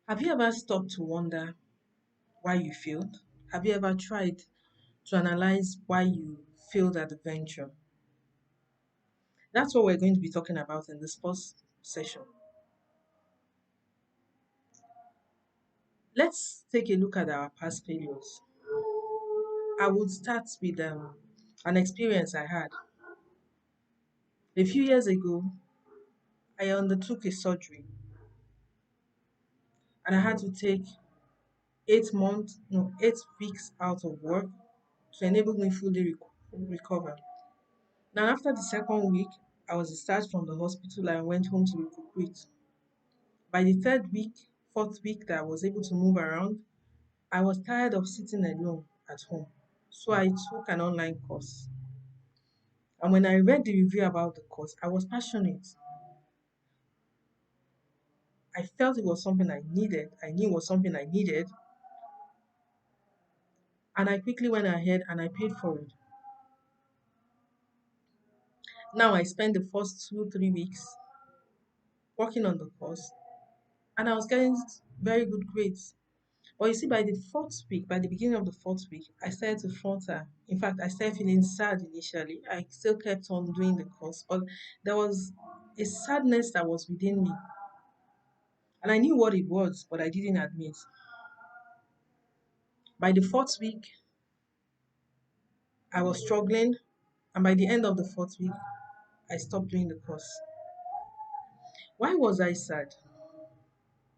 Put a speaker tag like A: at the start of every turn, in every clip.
A: Have you ever stopped to wonder why you failed? Have you ever tried to analyze why you failed at the venture? That's what we're going to be talking about in this first session. Let's take a look at our past failures. I would start with an experience I had. A few years ago, I undertook a surgery and I had to take 8 months, no, 8 weeks out of work to enable me fully recover. Now, after the second week, I was discharged from the hospital and went home to recuperate. By the third week, fourth week that I was able to move around, I was tired of sitting alone at home. So I took an online course. And when I read the review about the course, I was passionate. I felt it was something I needed. I knew it was something I needed. And I quickly went ahead and I paid for it. Now I spent the first 2, 3 weeks working on the course and I was getting very good grades. But you see, by the fourth week, by the beginning of the fourth week, I started to falter. In fact, I started feeling sad initially. I still kept on doing the course, but there was a sadness that was within me. And I knew what it was, but I didn't admit. By the fourth week, I was struggling. And by the end of the fourth week, I stopped doing the course. Why was I sad?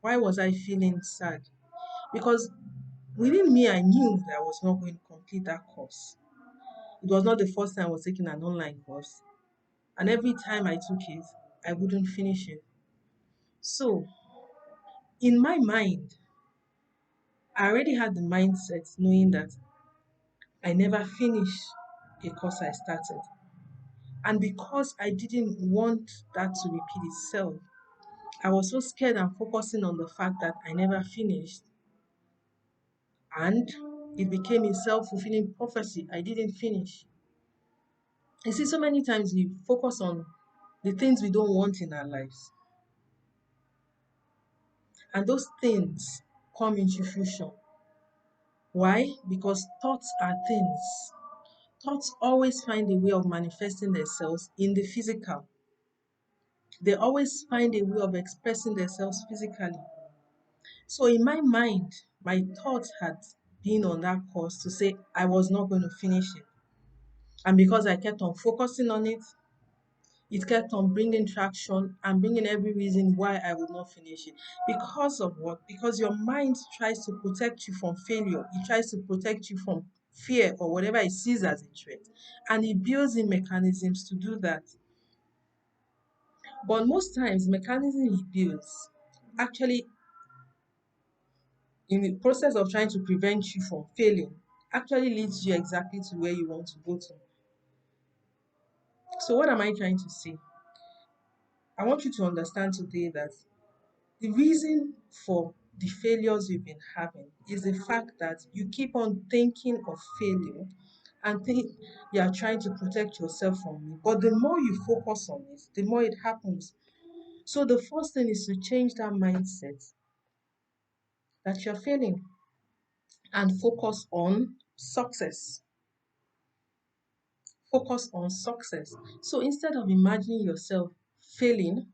A: Why was I feeling sad? Because within me, I knew that I was not going to complete that course. It was not the first time I was taking an online course. And every time I took it, I wouldn't finish it. So, in my mind, I already had the mindset knowing that I never finished a course I started. And because I didn't want that to repeat itself, I was so scared and focusing on the fact that I never finished. And it became a self fulfilling prophecy. I didn't finish. You see, so many times we focus on the things we don't want in our lives. And those things come into fruition. Why? Because thoughts are things. Thoughts always find a way of manifesting themselves in the physical. They always find a way of expressing themselves physically. So in my mind, my thoughts had been on that course to say I was not going to finish it. And because I kept on focusing on it, it kept on bringing traction and bringing every reason why I would not finish it. Because of what? Because your mind tries to protect you from failure. It tries to protect you from fear or whatever it sees as a threat. And it builds in mechanisms to do that. But most times, mechanisms it builds actually, in the process of trying to prevent you from failing, actually leads you exactly to where you want to go to. So, what am I trying to say? I want you to understand today that the reason for the failures you've been having is the fact that you keep on thinking of failure and think you are trying to protect yourself from it. But the more you focus on it, the more it happens. So the first thing is to change that mindset that you're failing and focus on success. Focus on success. So instead of imagining yourself failing,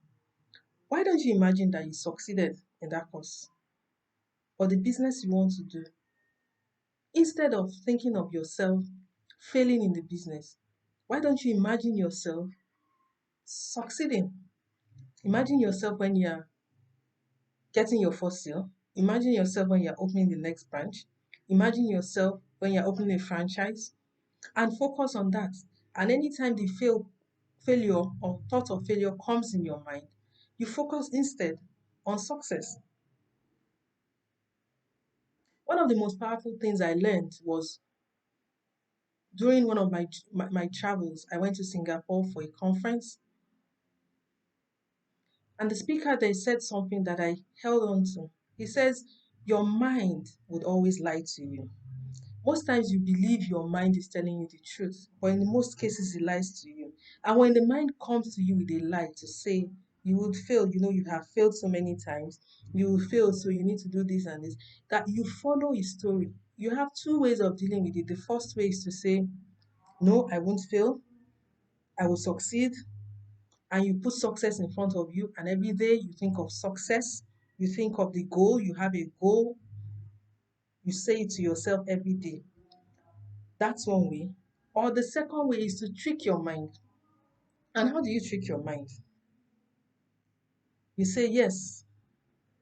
A: why don't you imagine that you succeeded in that course or the business you want to do? Instead of thinking of yourself failing in the business, why don't you imagine yourself succeeding? Imagine yourself when you're getting your first sale. Imagine yourself when you're opening the next branch. Imagine yourself when you're opening a franchise and focus on that. And anytime the failure or thought of failure comes in your mind, you focus instead on success. One of the most powerful things I learned was during one of my travels. I went to Singapore for a conference. And the speaker there said something that I held on to. He says, your mind would always lie to you. Most times you believe your mind is telling you the truth, but in most cases it lies to you. And when the mind comes to you with a lie to say You would fail, you have failed so many times. You will fail, so you need to do this and this. That you follow his story. You have two ways of dealing with it. The first way is to say, no, I won't fail, I will succeed. And you put success in front of you, and every day you think of success, you think of the goal, you have a goal, you say it to yourself every day. That's one way. Or the second way is to trick your mind. And how do you trick your mind? You say, yes,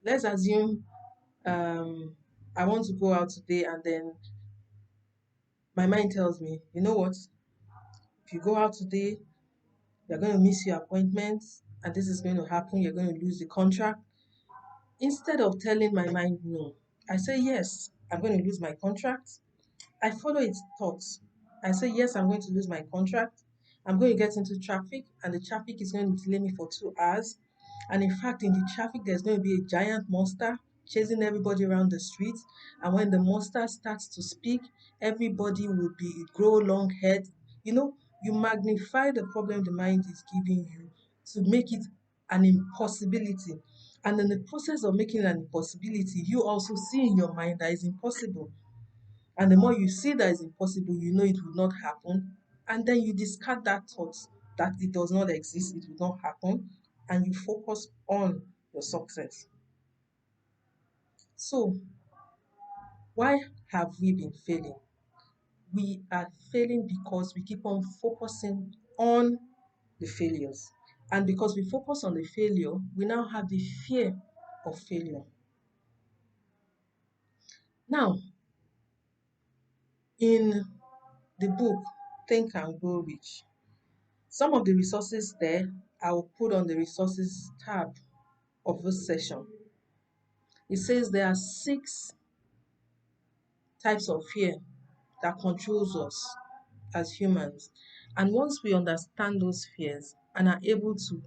A: let's assume um, I want to go out today, and then my mind tells me, you know what? If you go out today, you're going to miss your appointments, and this is going to happen. You're going to lose the contract. Instead of telling my mind no, I say, yes, I'm going to lose my contract. I follow its thoughts. I say, yes, I'm going to lose my contract. I'm going to get into traffic, and the traffic is going to delay me for 2 hours. And in fact, in the traffic, there's going to be a giant monster chasing everybody around the street. And when the monster starts to speak, everybody will be grow long head. You know, you magnify the problem the mind is giving you to make it an impossibility. And in the process of making it an impossibility, you also see in your mind that it's impossible. And the more you see that it's impossible, you know it will not happen. And then you discard that thought that it does not exist, it will not happen, and you focus on your success. So, why have we been failing? We are failing because we keep on focusing on the failures. And because we focus on the failure, we now have the fear of failure. Now, in the book Think and Grow Rich, some of the resources there I will put on the resources tab of this session. It says there are 6 types of fear that controls us as humans. And once we understand those fears and are able to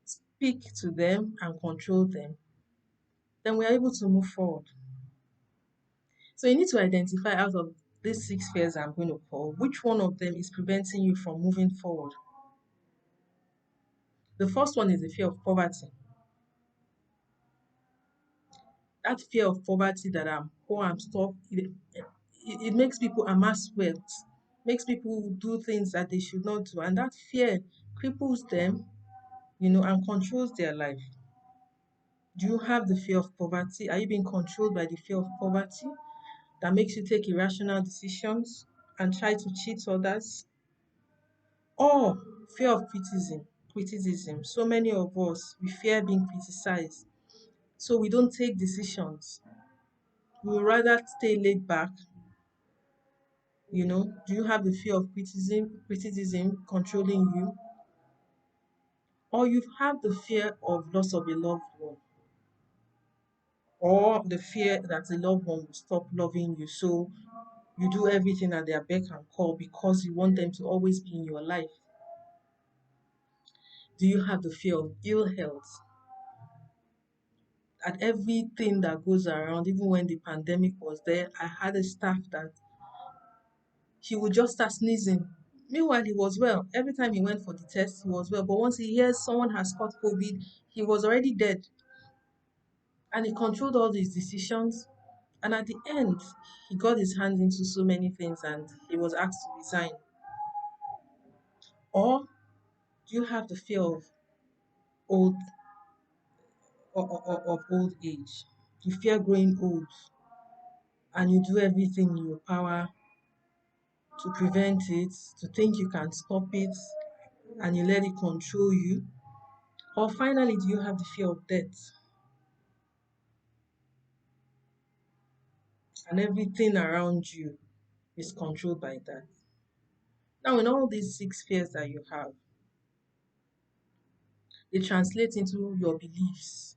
A: speak to them and control them, then we are able to move forward. So you need to identify out of these 6 fears I'm going to call, which one of them is preventing you from moving forward. The first one is the fear of poverty. That fear of poverty, that I'm poor, I'm stuck, it makes people amass wealth, makes people do things that they should not do. And that fear cripples them, and controls their life. Do you have the fear of poverty? Are you being controlled by the fear of poverty that makes you take irrational decisions and try to cheat others? Or fear of criticism? Criticism. So many of us, we fear being criticized. So we don't take decisions. We would rather stay laid back. Do you have the fear of criticism controlling you? Or you have the fear of loss of a loved one, or the fear that a loved one will stop loving you. So you do everything at their beck and call because you want them to always be in your life. Do you have the fear of ill health? At everything that goes around, even when the pandemic was there, I had a staff that he would just start sneezing. Meanwhile, he was well. Every time he went for the test, he was well. But once he hears someone has caught COVID, he was already dead. And he controlled all his decisions. And at the end, he got his hands into so many things and he was asked to resign. Or do you have the fear of old of old age? You fear growing old and you do everything in your power to prevent it, to think you can stop it, and you let it control you. Or finally, do you have the fear of death and everything around you is controlled by that? Now, in all these 6 fears that you have, they translate into your beliefs,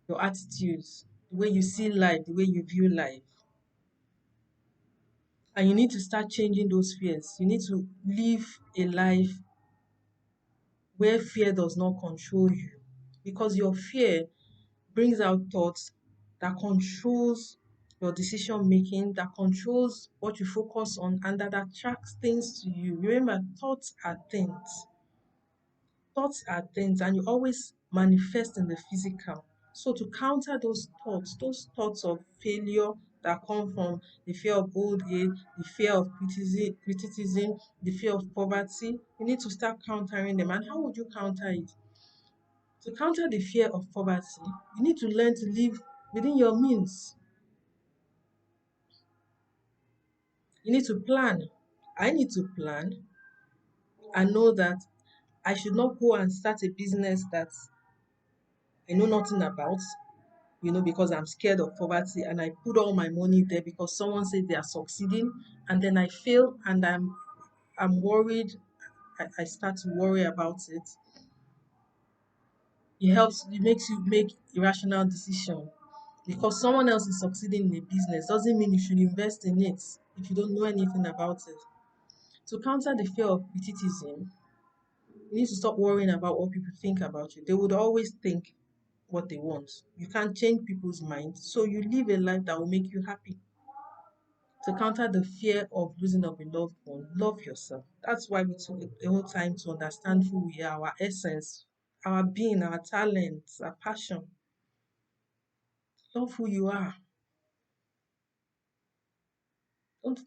A: your attitudes, the way you see life, the way you view life. And you need to start changing those fears. You need to live a life where fear does not control you. Because your fear brings out thoughts that controls your decision making, that controls what you focus on, and that attracts things to you. Remember, thoughts are things. thoughts are things and you always manifest in the physical. So to counter those thoughts of failure that come from the fear of old age, the fear of criticism, the fear of poverty, you need to start countering them. And how would you counter it? To counter the fear of poverty, you need to learn to live within your means. You need to plan. I need to plan and know that I should not go and start a business that I know nothing about, because I'm scared of poverty and I put all my money there because someone said they are succeeding and then I fail and I'm worried. I start to worry about it. It makes you make irrational decision because someone else is succeeding in a business doesn't mean you should invest in it if you don't know anything about it. To counter the fear of criticism, you need to stop worrying about what people think about you. They would always think what they want. You can't change people's minds, so you live a life that will make you happy. To counter the fear of losing of a loved one, love yourself. That's why we took the whole time to understand who we are, our essence, our being, our talents, our passion. Love who you are.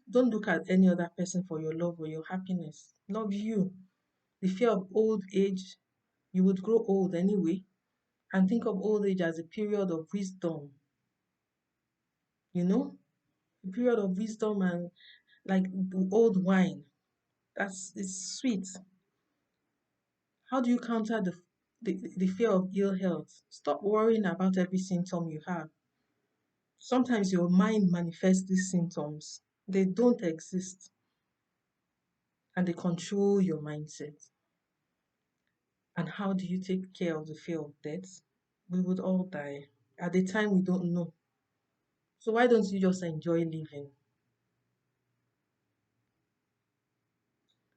A: Don't look at any other person for your love or your happiness. Love you. The fear of old age, you would grow old anyway. And think of old age as a period of wisdom, you know, a period of wisdom and like the old wine. It's sweet. How do you counter the fear of ill health? Stop worrying about every symptom you have. Sometimes your mind manifests these symptoms. They don't exist and they control your mindset. And how do you take care of the fear of death? We would all die. At the time, we don't know. So why don't you just enjoy living?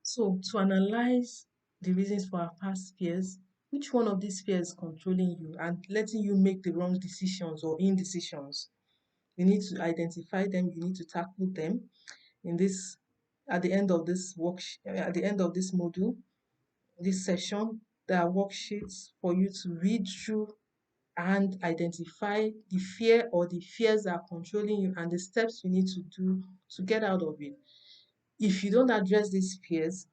A: So to analyze the reasons for our past fears, which one of these fears is controlling you and letting you make the wrong decisions or indecisions? You need to identify them, you need to tackle them in this at the end of this at the end of this module, this session. There are worksheets for you to read through and identify the fear or the fears that are controlling you and the steps you need to do to get out of it. If you don't address these fears,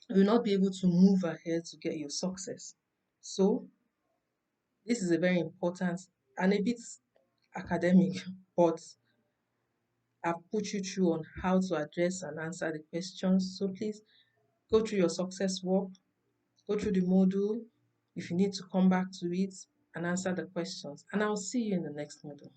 A: you will not be able to move ahead to get your success. So, this is a very important and a bit academic, but I've put you through on how to address and answer the questions. So, please go through your success work, go through the module if you need to come back to it and answer the questions. And I'll see you in the next module.